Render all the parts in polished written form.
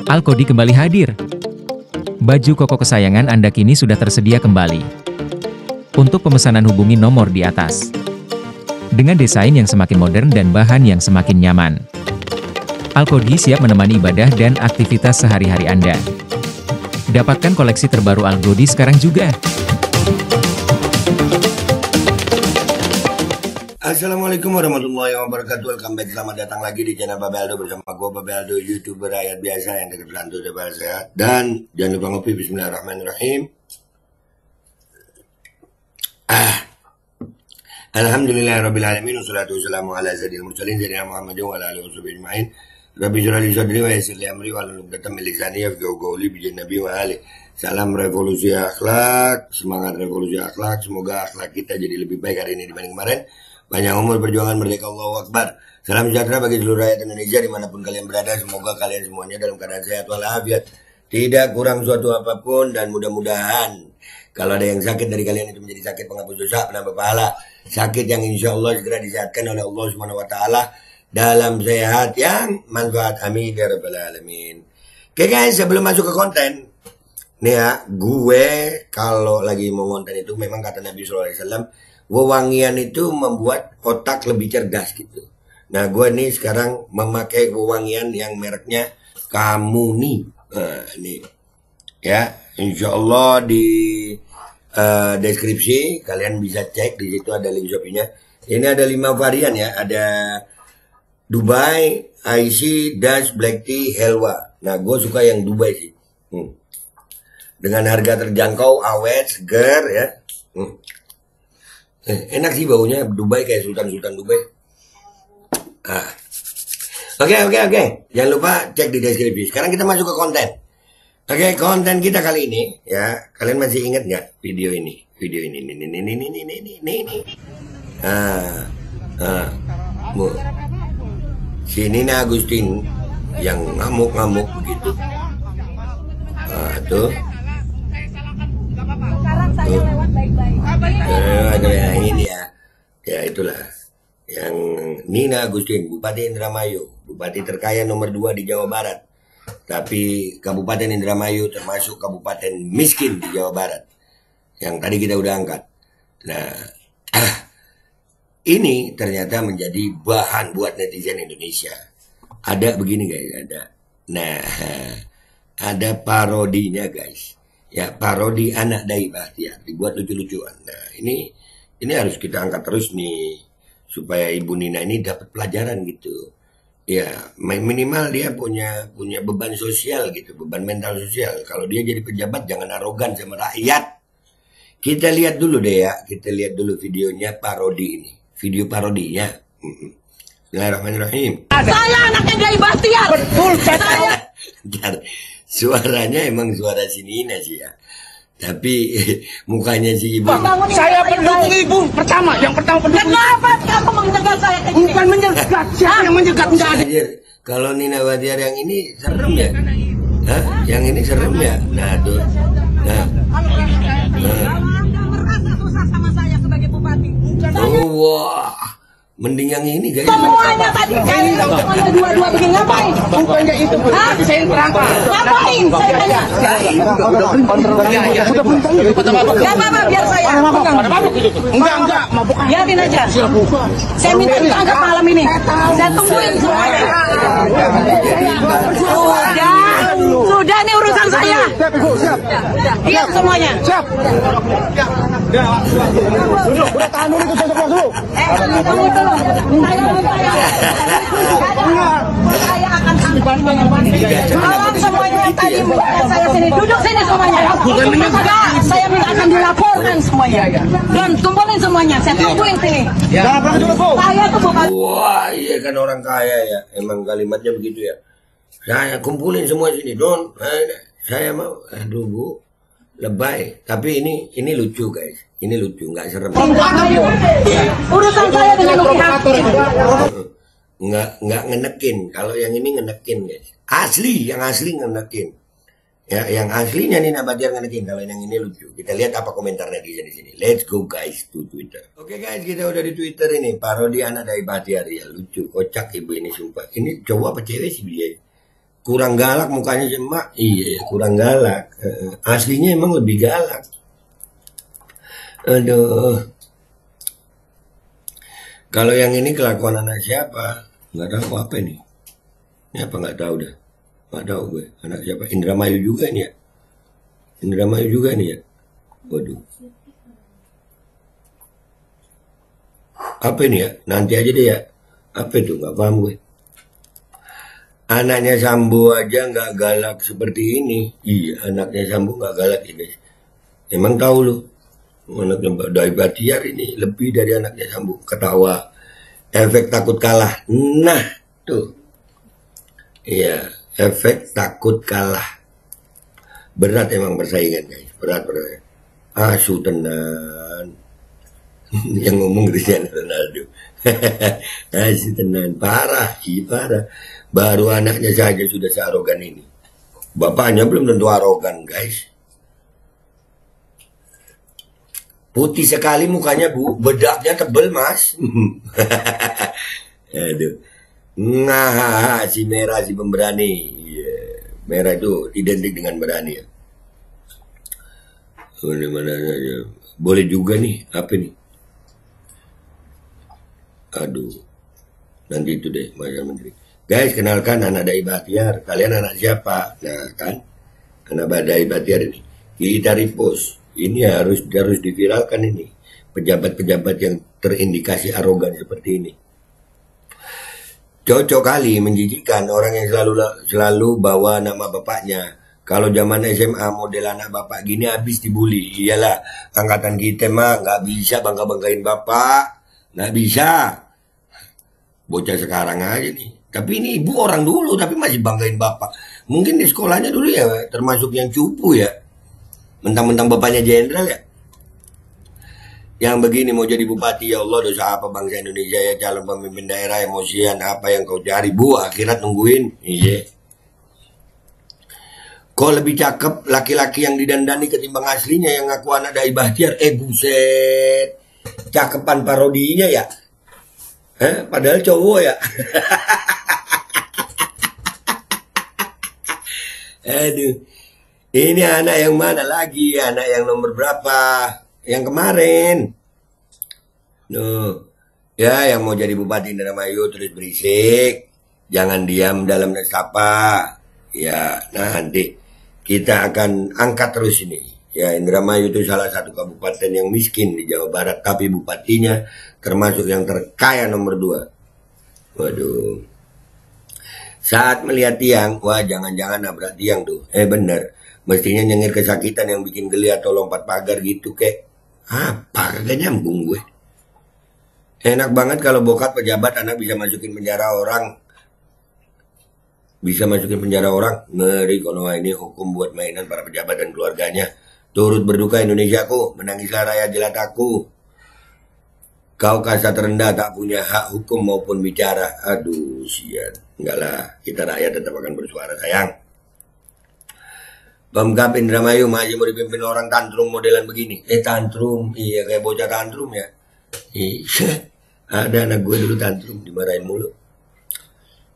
Alkodi kembali hadir. Baju koko kesayangan Anda kini sudah tersedia kembali. Untuk pemesanan hubungi nomor di atas. Dengan desain yang semakin modern dan bahan yang semakin nyaman. Alkodi siap menemani ibadah dan aktivitas sehari-hari Anda. Dapatkan koleksi terbaru Alkodi sekarang juga. Assalamualaikum warahmatullahi wabarakatuh. Welcome back, selamat datang lagi di channel Babe Aldo bersama gue Babe Aldo, YouTuber rakyat biasa yang dekat rantau dan sehat. Dan jangan lupa ngopi. Bismillahirrahmanirrahim. Alhamdulillahirabbil alamin wassalatu wassalamu ala sayyidil mursalin sayyidina Muhammadin wa ala alihi washabihi ajmain. Rabbi shrah li sadri wa yassir li amri wahlul 'uqdatam min lisani yafqahu qawli bi nabi wa ali. Salam revolusi akhlak, semangat revolusi akhlak. Semoga akhlak kita jadi lebih baik hari ini dibanding kemarin. Panjang umur, perjuangan, merdeka, Allahu Akbar. Salam sejahtera bagi seluruh rakyat Indonesia dimanapun kalian berada. Semoga kalian semuanya dalam keadaan sehat walafiat, tidak kurang suatu apapun, dan mudah-mudahan kalau ada yang sakit dari kalian itu menjadi sakit penghapus dosa, penambah pahala, sakit yang insya Allah segera disehatkan oleh Allah Subhanahu Wa Taala dalam sehat yang manfaat. Amin ya rabbal alamin. Oke guys, sebelum masuk ke konten nih ya, gue kalau lagi mau konten itu memang kata Nabi SAW, wewangian itu membuat otak lebih cerdas gitu. Nah, gue nih sekarang memakai wewangian yang mereknya Kamuni. Nih, ya, insya Allah di deskripsi kalian bisa cek, di situ ada link Shopee-nya. Ini ada 5 varian ya, ada Dubai, IC, Dutch, Black Tea, Helwa. Nah, gue suka yang Dubai sih. Dengan harga terjangkau, awet, seger ya. Enak sih baunya, Dubai kayak Sultan-Sultan Dubai. Oke. Jangan lupa cek di deskripsi. Sekarang kita masuk ke konten. Oke, konten kita kali ini ya. Kalian masih ingat nggak video ini? Video ini. Si Nina Agustin yang ngamuk-ngamuk begitu. Tuh. Ini ya itulah yang Nina Agustin, Bupati Indramayu, bupati terkaya nomor 2 di Jawa Barat. Tapi Kabupaten Indramayu termasuk kabupaten miskin di Jawa Barat yang tadi kita udah angkat. Nah, ini ternyata menjadi bahan buat netizen Indonesia. Ada begini guys, ada. Nah, ada parodinya guys. Ya, parodi anak Dai Bahtiar, dibuat lucu-lucuan. Nah, ini harus kita angkat terus nih supaya Ibu Nina ini dapat pelajaran gitu. Ya, minimal dia punya beban sosial gitu, beban mental sosial. Kalau dia jadi pejabat jangan arogan sama rakyat. Kita lihat dulu deh ya, kita lihat dulu videonya parodi ini. Video parodinya. Bismillahirrahmanirrahim. Saya anaknya Dai Bahtiar. Betul, saya. Suaranya emang suara si Nina sih ya. Tapi mukanya si ibu. Saya pendukung ibu pertama, yang pertama pendukung. Kenapa kamu menjegat saya? Bukan menjegat, siapa yang menjegat? Enggak ada. Kalau Nina Bahtiar yang ini serem ya? Hah? Yang ini serem ya? Nah tuh. Nah. Merasa susah sama saya sebagai bupati. Oh wah. Mending yang ini guys. Semuanya tadi saya semuanya dua-dua begini ngapain? Bukannya itu berarti saya terangkan. Ngapain? Saya tanya. Gak apa-apa biar saya. Enggak, mabuk. Biarin aja. Saya minta ditangkap malam ini. Saya tungguin semuanya. Sudah ini urusan saya. Lihat semuanya. Siap. Udah tahan dulu itu sosok dulu. Tunggu dulu. Saya akan tolong semuanya yang tadi melihat saya sini. Duduk sini semuanya. Saya akan dilaporkan semuanya. Dan kumpulin semuanya. Saya tungguin sini. Saya tuh bukan. Wah, iya kan orang kaya ya. Emang kalimatnya begitu ya. Saya kumpulin semua sini, Don. Saya mau, aduh Bu, lebay. Tapi ini lucu guys. Ini lucu, nggak serem. Urusan saya dengan pihak. Nggak ngenekin. Kalau yang ini ngenekin guys. Asli, yang asli ngenekin. Ya, yang aslinya Nina Bahtiar ngenekin. Kalau yang ini lucu. Kita lihat apa komentar netizen di sini. Let's go guys to Twitter. Oke guys, kita udah di Twitter ini. Parodi anak Dai Bahtiar ya, lucu, kocak ibu ini sumpah. Ini cowok apa cewek sih dia? kurang galak mukanya si emak. Iya, kurang galak. Aslinya emang lebih galak. Aduh. Kalau yang ini kelakuan anak siapa? Nggak tahu apa ini. Ini apa nggak tahu dah. Nggak tahu gue. Anak siapa? Indramayu juga nih ya. Indramayu juga nih ya. Waduh. Apa ini ya? Nanti aja deh ya. Apa itu? Nggak paham gue. Anaknya Sambo aja nggak galak seperti ini. Iya, anaknya Sambo nggak galak ini. Emang tahu lu? Anaknya Mbak Dai Batiar ini lebih dari anaknya Sambo. Ketawa. Efek takut kalah. Nah, tuh. Iya, efek takut kalah. Berat emang persaingan guys. Berat. Asu tenan. Yang ngomong Cristiano Ronaldo. Asu tenan. Parah sih, parah. Baru anaknya saja sudah searogan ini. Bapaknya belum tentu arogan guys. Putih sekali mukanya bu, bedaknya tebel mas. Aduh, nah si merah si pemberani. Merah itu identik dengan berani ya. Mana saja. Boleh juga nih, apa nih? Aduh, nanti itu deh, Mas Menteri. Guys, kenalkan anak Dai Batiar. Kalian anak siapa? Nah kan, anak Dai Batiar ini. Kita repost. Ini harus diviralkan ini. Pejabat-pejabat yang terindikasi arogan seperti ini. Cocok kali menjijikkan orang yang selalu bawa nama bapaknya. Kalau zaman SMA model anak bapak gini habis dibully. Iyalah, angkatan kita mah nggak bisa bangga-banggain bapak. Nggak bisa. Bocah sekarang aja nih. Tapi ini ibu orang dulu tapi masih banggain bapak. Mungkin di sekolahnya dulu ya termasuk yang cupu ya. Mentang-mentang bapaknya jenderal ya. Yang begini mau jadi bupati, ya Allah dosa apa bangsa Indonesia ya, calon pemimpin daerah emosian, apa yang kau cari bu, akhirat nungguin. Iya. Kok lebih cakep laki-laki yang didandani ketimbang aslinya yang ngaku anak Dai Batiar. Buset. Cakepan parodinya ya. Padahal cowok ya. Aduh. Ini anak yang mana lagi? Anak yang nomor berapa? Yang kemarin. Nuh. Ya, yang mau jadi bupati Indramayu terus berisik. Jangan diam dalam nesapa. Ya, nanti kita akan angkat terus ini. Ya, Indramayu itu salah satu kabupaten yang miskin di Jawa Barat. Tapi bupatinya termasuk yang terkaya nomor 2. Waduh. Saat melihat tiang, wah jangan-jangan nabrak tiang tuh. Bener. Mestinya nyengir kesakitan yang bikin geli atau lompat pagar gitu kek. Apa kagak nyambung gue. Enak banget kalau bokap pejabat anak bisa masukin penjara orang. Bisa masukin penjara orang. Ngeri kalau ini hukum buat mainan para pejabat dan keluarganya. Turut berduka Indonesiaku, menangislah rakyat jelataku. Kau kasat rendah tak punya hak hukum maupun bicara. Aduh sian. Enggak lah, kita rakyat tetap akan bersuara sayang. Pemkab Indramayu masih mau dipimpin orang tantrum modelan begini. Tantrum, iya kayak bocah tantrum ya. Ada anak gue dulu tantrum, dimarahin mulu.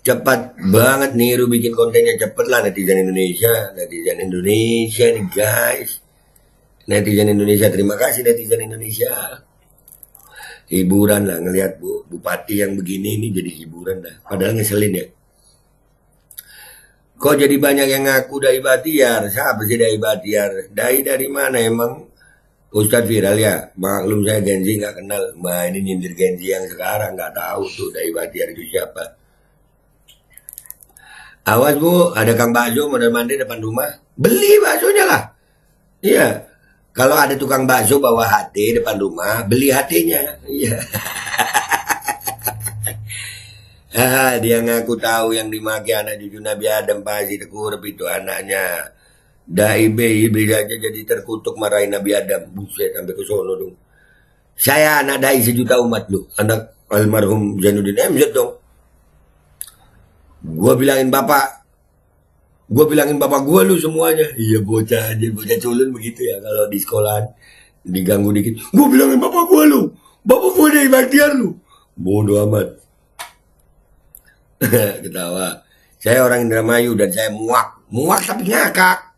Cepat banget niru bikin kontennya, cepet lah netizen Indonesia. Netizen Indonesia nih guys. Netizen Indonesia, terima kasih netizen Indonesia. Hiburan lah ngelihat bupati yang begini ini jadi hiburan lah. Padahal ngeselin ya. Kok jadi banyak yang ngaku Dai Batiar? Siapa sih Dai Batiar? Dai dari mana emang? Ustadz viral ya? Maklum saya Gen Z nggak kenal. Nah ini nyindir Gen Z yang sekarang nggak tahu tuh Dai Batiar itu siapa. Awas bu, ada Kang Bakso modal mandi depan rumah. Beli baksonya lah. Iya. Kalau ada tukang bakso bawa HT depan rumah, beli HT-nya. Iya. Dia ngaku tahu yang dimaki anak cucu Nabi Adam pasti Tekurep itu anaknya. Dai beli aja jadi terkutuk marahin Nabi Adam. Buset sampai ke sono dong. Saya anak dai sejuta umat loh. Anak almarhum Zainuddin MZ dong. Gua bilangin bapak gua lu semuanya. Iya bocah culun begitu ya kalau di sekolahan diganggu dikit. Gua bilangin bapak gua lu. Bapak gua Dai Batiar lu. Bodoh amat. Ketawa. Saya orang Indramayu dan saya muak tapi ngakak.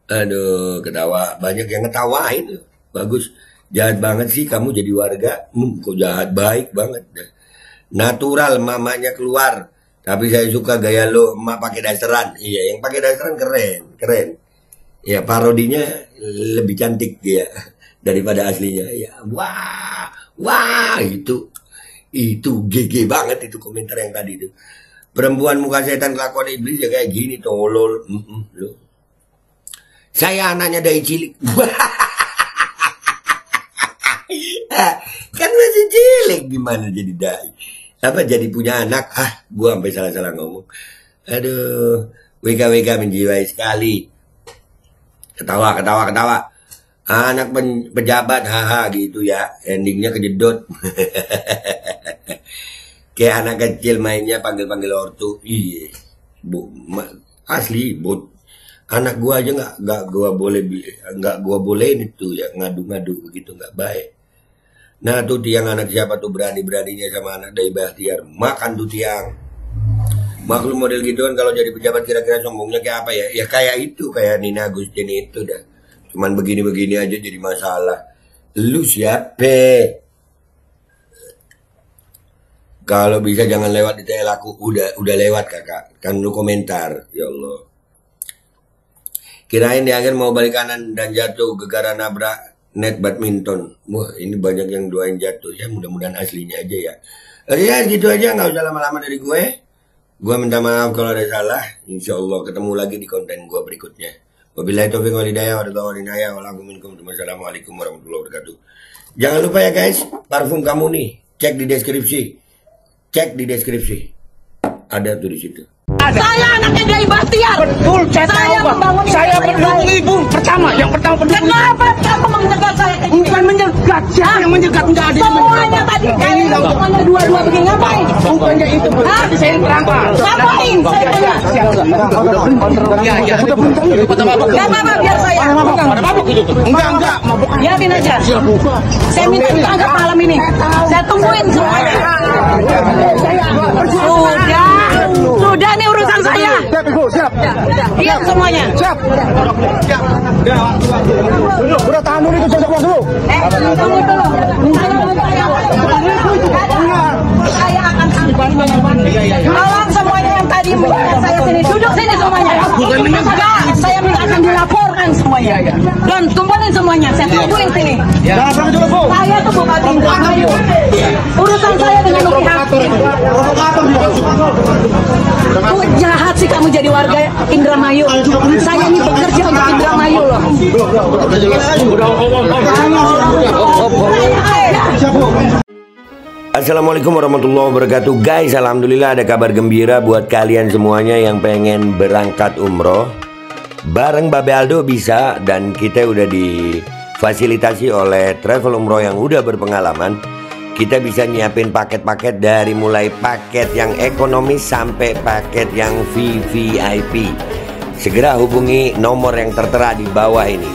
Aduh, ketawa. Banyak yang ngetawain. Bagus. Jahat banget sih kamu jadi warga. Kok jahat, baik banget. Natural, mamanya keluar. Tapi saya suka gaya lo, emak pakai dasaran. Iya, yang pakai dasaran keren. Ya, parodinya lebih cantik ya daripada aslinya. Ya, wah, itu GG banget itu komentar yang tadi itu. Perempuan muka setan kelakuan iblis ya kayak gini, tolol. Loh. Saya anaknya dari cilik. Kan masih cilik, gimana jadi dai? Apa jadi punya anak? Gua sampai salah-salah ngomong. Aduh, WK menjiwai sekali. Ketawa. Anak pejabat, gitu ya. Endingnya kejedot. Kayak anak kecil mainnya panggil ortu. Iya, asli, anak gua aja nggak gua bolehin itu ya ngadu-ngadu begitu, nggak baik. Nah tuh tiang anak siapa tuh beraninya sama anak Dai Bahtiar, makan tuh tiang. Maklum model gituan kalau jadi pejabat kira-kira sombongnya kayak apa ya? Ya kayak itu, kayak Nina Agustin itu dah. Cuman begini-begini aja jadi masalah. Lu siapa? Kalau bisa jangan lewat di TL aku. Udah lewat kakak. Kan lu komentar. Ya Allah. Kirain di akhir mau balik kanan dan jatuh gegara nabrak net badminton. Wah, ini banyak yang doain jatuh. Ya mudah-mudahan aslinya aja ya. Ya gitu aja, nggak usah lama-lama dari gue. Gue minta maaf kalau ada salah. Insya Allah ketemu lagi di konten gue berikutnya. Wabillahi taufiq wal hidayah. Wassalamualaikum warahmatullahi wabarakatuh. Jangan lupa ya guys, parfum kamu nih, cek di deskripsi. Ada tuh di situ. Saya anaknya Dai Bahtiar. Betul, saya membangun. Saya pendukung ibu yang pertama pendukung. Kenapa kamu menjegat saya kayak gini? Bukan menjegat, siapa yang menjegat? Enggak ada. Semuanya tadi kalian semuanya dua-dua begini ngapain? Bukannya itu, tadi saya terangkan. Ngapain? Saya tanya. Ya. Gak apa-apa, biar saya. Enggak, mabuk. Biarin aja. Saya minta ditangkap malam ini. Saya tungguin semuanya. Sudah nih urusan saya. Siap. Lihat semuanya. Siap. Udah tahan dulu itu, saya dulu. Tunggu dulu. Saya akan tolong semuanya yang tadi mengingat saya sini. Duduk sini semuanya. Saya minta akan dilaporkan semuanya. Dan kumpulin semuanya. Saya tungguin sini. Saya tuh Bupati Indramayu. Urusan saya dengan pihak. Jahat sih kamu jadi warga Indramayu. Saya ini bekerja untuk Indramayu loh. Assalamualaikum warahmatullahi wabarakatuh. Guys, alhamdulillah ada kabar gembira buat kalian semuanya yang pengen berangkat umroh. Bareng Babe Aldo bisa, dan kita udah difasilitasi oleh travel umroh yang udah berpengalaman. Kita bisa nyiapin paket-paket dari mulai paket yang ekonomis sampai paket yang VVIP. Segera hubungi nomor yang tertera di bawah ini.